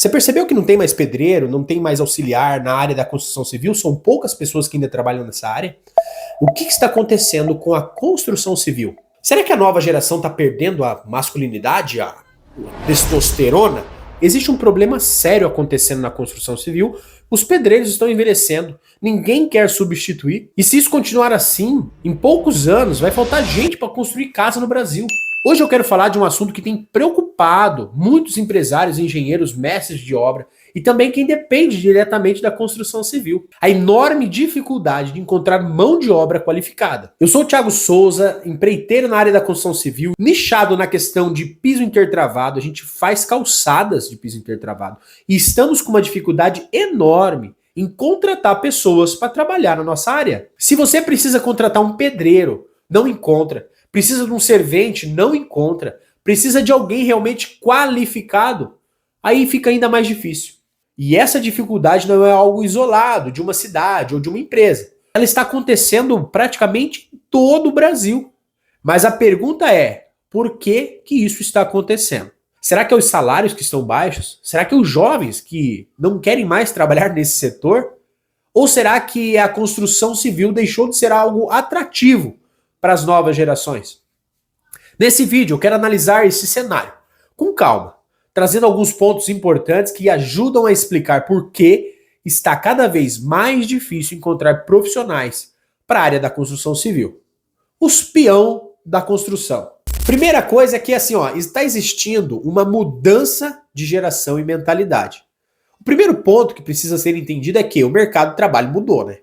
Você percebeu que não tem mais pedreiro, não tem mais auxiliar na área da construção civil? São poucas pessoas que ainda trabalham nessa área. O que está acontecendo com a construção civil? Será que a nova geração está perdendo a masculinidade, a testosterona? Existe um problema sério acontecendo na construção civil. Os pedreiros estão envelhecendo, ninguém quer substituir. E se isso continuar assim, em poucos anos vai faltar gente para construir casa no Brasil. Hoje eu quero falar de um assunto que tem preocupado muitos empresários, engenheiros, mestres de obra e também quem depende diretamente da construção civil. A enorme dificuldade de encontrar mão de obra qualificada. Eu sou o Thiago Souza, empreiteiro na área da construção civil, nichado na questão de piso intertravado, a gente faz calçadas de piso intertravado e estamos com uma dificuldade enorme em contratar pessoas para trabalhar na nossa área. Se você precisa contratar um pedreiro, não encontra. Precisa de um servente, não encontra. Precisa de alguém realmente qualificado, aí fica ainda mais difícil. E essa dificuldade não é algo isolado de uma cidade ou de uma empresa. Ela está acontecendo praticamente em todo o Brasil. Mas a pergunta é, por que isso está acontecendo? Será que é os salários que estão baixos? Será que é os jovens que não querem mais trabalhar nesse setor? Ou será que a construção civil deixou de ser algo atrativo para as novas gerações? Nesse vídeo eu quero analisar esse cenário com calma, trazendo alguns pontos importantes que ajudam a explicar por que está cada vez mais difícil encontrar profissionais para a área da construção civil. Os peão da construção. Primeira coisa é que está existindo uma mudança de geração e mentalidade. O primeiro ponto que precisa ser entendido é que o mercado de trabalho mudou, né?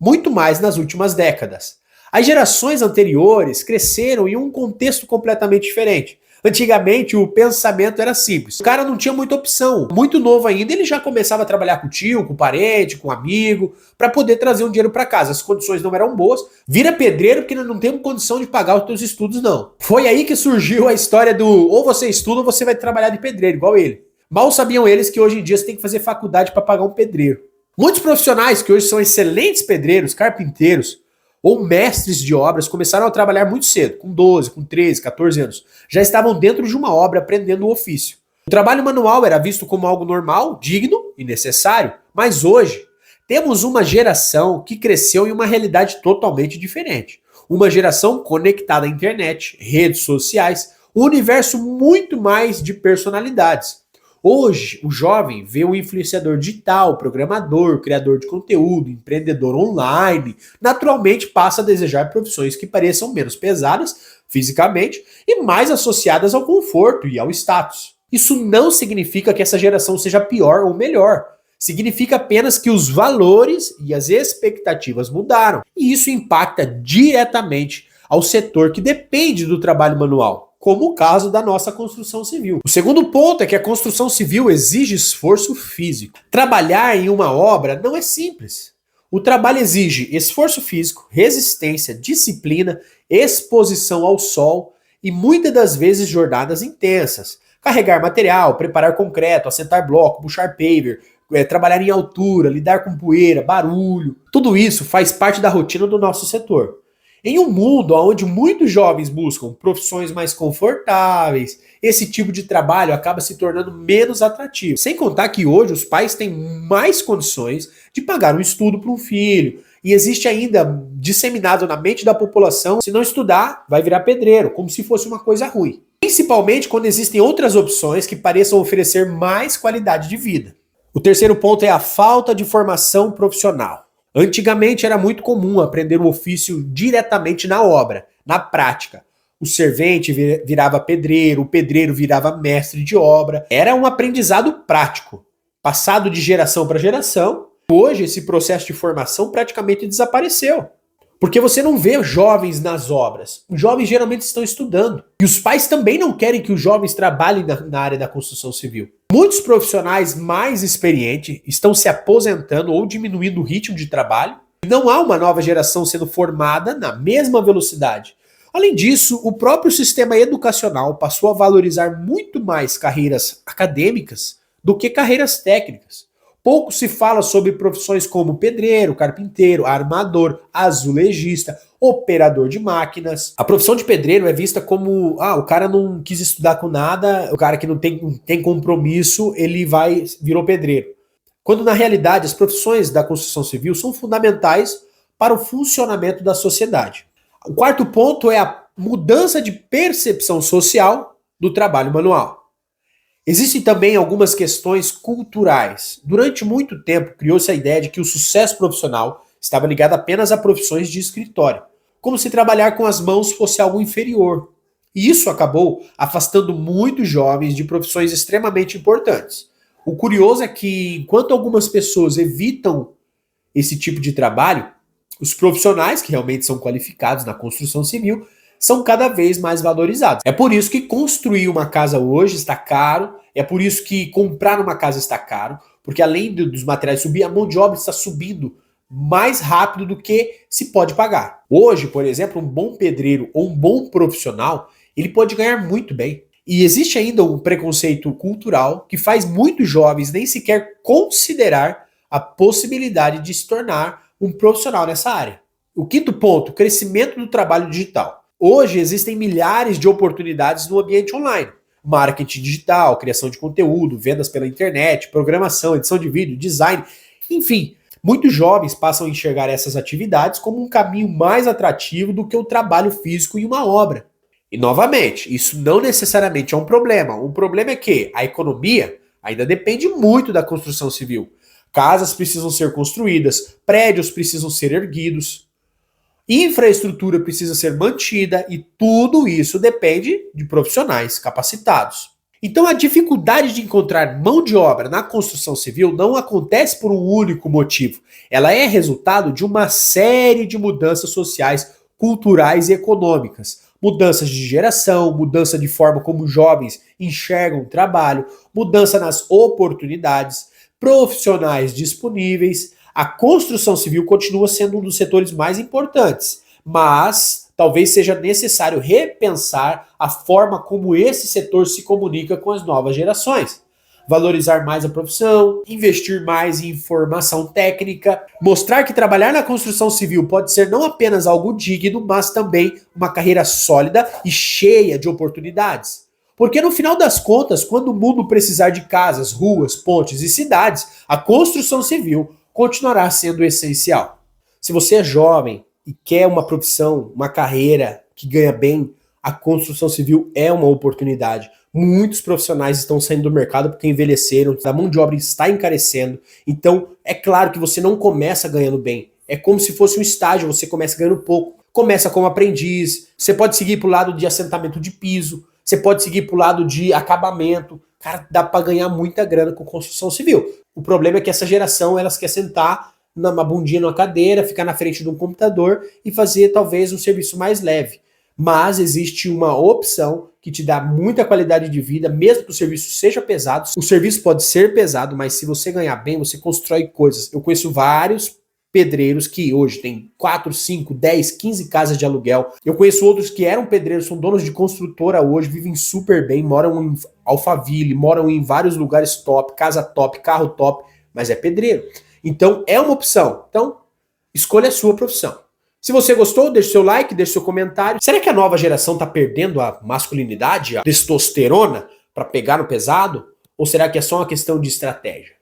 Muito mais nas últimas décadas. As gerações anteriores cresceram em um contexto completamente diferente. Antigamente o pensamento era simples. O cara não tinha muita opção. Muito novo ainda, ele já começava a trabalhar com o tio, com o parente, com o amigo, para poder trazer um dinheiro para casa. As condições não eram boas. Vira pedreiro porque não temos condição de pagar os teus estudos, não. Foi aí que surgiu a história do ou você estuda ou você vai trabalhar de pedreiro, igual ele. Mal sabiam eles que hoje em dia você tem que fazer faculdade para pagar um pedreiro. Muitos profissionais que hoje são excelentes pedreiros, carpinteiros, ou mestres de obras começaram a trabalhar muito cedo, com 12, com 13, 14 anos. Já estavam dentro de uma obra aprendendo o ofício. O trabalho manual era visto como algo normal, digno e necessário, mas hoje temos uma geração que cresceu em uma realidade totalmente diferente. Uma geração conectada à internet, redes sociais, um universo muito mais de personalidades. Hoje, o jovem vê o influenciador digital, programador, criador de conteúdo, empreendedor online, naturalmente passa a desejar profissões que pareçam menos pesadas fisicamente e mais associadas ao conforto e ao status. Isso não significa que essa geração seja pior ou melhor. Significa apenas que os valores e as expectativas mudaram. E isso impacta diretamente ao setor que depende do trabalho manual, como o caso da nossa construção civil. O segundo ponto é que a construção civil exige esforço físico. Trabalhar em uma obra não é simples. O trabalho exige esforço físico, resistência, disciplina, exposição ao sol e muitas das vezes jornadas intensas. Carregar material, preparar concreto, assentar bloco, puxar paver, trabalhar em altura, lidar com poeira, barulho. Tudo isso faz parte da rotina do nosso setor. Em um mundo onde muitos jovens buscam profissões mais confortáveis, esse tipo de trabalho acaba se tornando menos atrativo. Sem contar que hoje os pais têm mais condições de pagar um estudo para um filho. E existe ainda disseminado na mente da população, se não estudar, vai virar pedreiro, como se fosse uma coisa ruim. Principalmente quando existem outras opções que pareçam oferecer mais qualidade de vida. O terceiro ponto é a falta de formação profissional. Antigamente era muito comum aprender o ofício diretamente na obra, na prática. O servente virava pedreiro, o pedreiro virava mestre de obra. Era um aprendizado prático, passado de geração para geração. Hoje esse processo de formação praticamente desapareceu. Porque você não vê jovens nas obras. Os jovens geralmente estão estudando. E os pais também não querem que os jovens trabalhem na área da construção civil. Muitos profissionais mais experientes estão se aposentando ou diminuindo o ritmo de trabalho. Não há uma nova geração sendo formada na mesma velocidade. Além disso, o próprio sistema educacional passou a valorizar muito mais carreiras acadêmicas do que carreiras técnicas. Pouco se fala sobre profissões como pedreiro, carpinteiro, armador, azulejista operador de máquinas. A profissão de pedreiro é vista como, o cara não quis estudar com nada, o cara que não tem compromisso, ele virou pedreiro. Quando na realidade as profissões da construção civil são fundamentais para o funcionamento da sociedade. O quarto ponto é a mudança de percepção social do trabalho manual. Existem também algumas questões culturais. Durante muito tempo criou-se a ideia de que o sucesso profissional estava ligado apenas a profissões de escritório, como se trabalhar com as mãos fosse algo inferior. E isso acabou afastando muitos jovens de profissões extremamente importantes. O curioso é que, enquanto algumas pessoas evitam esse tipo de trabalho, os profissionais que realmente são qualificados na construção civil são cada vez mais valorizados. É por isso que construir uma casa hoje está caro, é por isso que comprar uma casa está caro, porque além dos materiais subir, a mão de obra está subindo mais rápido do que se pode pagar. Hoje, por exemplo, um bom pedreiro ou um bom profissional, ele pode ganhar muito bem. E existe ainda um preconceito cultural que faz muitos jovens nem sequer considerar a possibilidade de se tornar um profissional nessa área. O quinto ponto, crescimento do trabalho digital. Hoje existem milhares de oportunidades no ambiente online. Marketing digital, criação de conteúdo, vendas pela internet, programação, edição de vídeo, design, enfim. Muitos jovens passam a enxergar essas atividades como um caminho mais atrativo do que o trabalho físico em uma obra. E novamente, isso não necessariamente é um problema. O problema é que a economia ainda depende muito da construção civil. Casas precisam ser construídas, prédios precisam ser erguidos, infraestrutura precisa ser mantida e tudo isso depende de profissionais capacitados. Então a dificuldade de encontrar mão de obra na construção civil não acontece por um único motivo. Ela é resultado de uma série de mudanças sociais, culturais e econômicas. Mudanças de geração, mudança de forma como jovens enxergam o trabalho, mudança nas oportunidades, profissionais disponíveis. A construção civil continua sendo um dos setores mais importantes, mas talvez seja necessário repensar a forma como esse setor se comunica com as novas gerações. Valorizar mais a profissão, investir mais em formação técnica, mostrar que trabalhar na construção civil pode ser não apenas algo digno, mas também uma carreira sólida e cheia de oportunidades. Porque no final das contas, quando o mundo precisar de casas, ruas, pontes e cidades, a construção civil continuará sendo essencial. Se você é jovem e quer uma profissão, uma carreira que ganha bem, a construção civil é uma oportunidade. Muitos profissionais estão saindo do mercado porque envelheceram, a mão de obra está encarecendo. Então, é claro que você não começa ganhando bem. É como se fosse um estágio, você começa ganhando pouco. Começa como aprendiz, você pode seguir para o lado de assentamento de piso, você pode seguir para o lado de acabamento. Cara, dá para ganhar muita grana com construção civil. O problema é que essa geração, elas quer sentar numa bundinha numa cadeira, ficar na frente de um computador e fazer talvez um serviço mais leve. Mas existe uma opção que te dá muita qualidade de vida, mesmo que o serviço seja pesado. O serviço pode ser pesado, mas se você ganhar bem, você constrói coisas. Eu conheço vários pedreiros que hoje têm 4, 5, 10, 15 casas de aluguel. Eu conheço outros que eram pedreiros, são donos de construtora hoje, vivem super bem, moram em Alphaville, moram em vários lugares top, casa top, carro top, mas é pedreiro. Então é uma opção. Então escolha a sua profissão. Se você gostou, deixe seu like, deixe seu comentário. Será que a nova geração está perdendo a masculinidade, a testosterona, para pegar no pesado? Ou será que é só uma questão de estratégia?